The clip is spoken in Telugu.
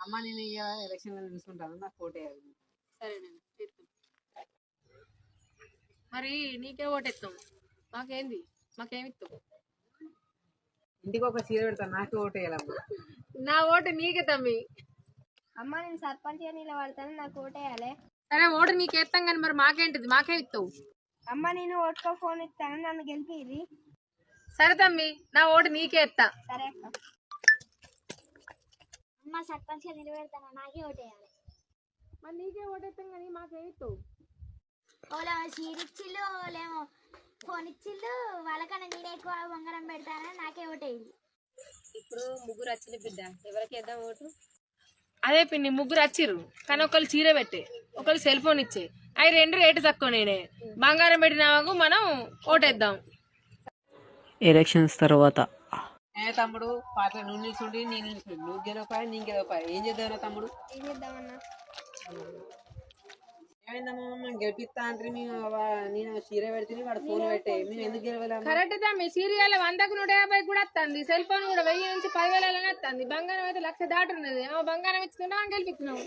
అమ్మ నేను ఎలక్షన్ చూసుకుంటాను నాకు ఓటేయాలి. సరేనండి మరి నీకే ఓటెత్తాం, మాకేంది, మాకేమిస్తాం? ఇంటికి ఒక చీర పెడతాను, నాకు ఓటేయాలమ్మ. నా ఓటు నీకే తమ్మి. అమ్మ నేను సర్పంచ్ గా నిలబడతాను, నాకు ఓటేయాలి. సరే ఓటు నీకేస్తాం కానీ మరి మాకేంటిది, మాకే ఇస్తావు? అమ్మ నేను ఓటుకో ఫోన్ ఇస్తాను, నన్ను గెలిపిరి. సరే తమ్మి నా ఓటు నీకే ఇస్తా. సరే అక్క. అమ్మ సర్పంచ్ గా నిలబెడతాను, నాకే ఓటేయాలి. మరి నీకే ఓటేస్తాం కానీ మాకేమిస్తావు? ఓలా చీరిచ్చిళ్ళు ఓలేమో ఫోన్ ఇచ్చిళ్ళు, వాళ్ళకన్నా నేనే ఎక్కువ బంగారం పెడతానని నాకే ఓటేయాలి. ఇప్పుడు ముగ్గురు వచ్చిన బిడ్డ ఎవరికి వేద్దాం ఓటు? అదే పిన్ని ముగ్గురు వచ్చిర్రు కానీ ఒకళ్ళు చీర పెట్టే, ఒకళ్ళు సెల్ ఫోన్ ఇచ్చే, అవి రెండు రేటు తక్కువ. నేనే బంగారం పెట్టినాకు మనం ఓటేద్దాం. ఎలక్షన్స్ తర్వాత తమ్ముడు పాట నువ్వు నిల్చుండి నేను నిల్చుండి, నువ్వు గెలవపాయ నేను గెలవపాయ, ఏం చేద్దామన్నా తమ్ముడు? ఏం చేద్దామన్నా? ఏమైందమ్మా గెలిపిస్తా అంటే నేను చీర పెడితే వాడు ఫోన్ పెట్టే, మేము ఎందుకు గెలవలేము? కరెక్ట్ తమ్మి, సీరియల్ 100కు 150 కూడా వస్తుంది, సెల్ ఫోన్ కూడా 1000 నుంచి 10,000 వస్తుంది, బంగారం అయితే 1,00,000 దాటున్నది. బంగారం ఇచ్చుకుంటా గెలిపిస్తున్నావు.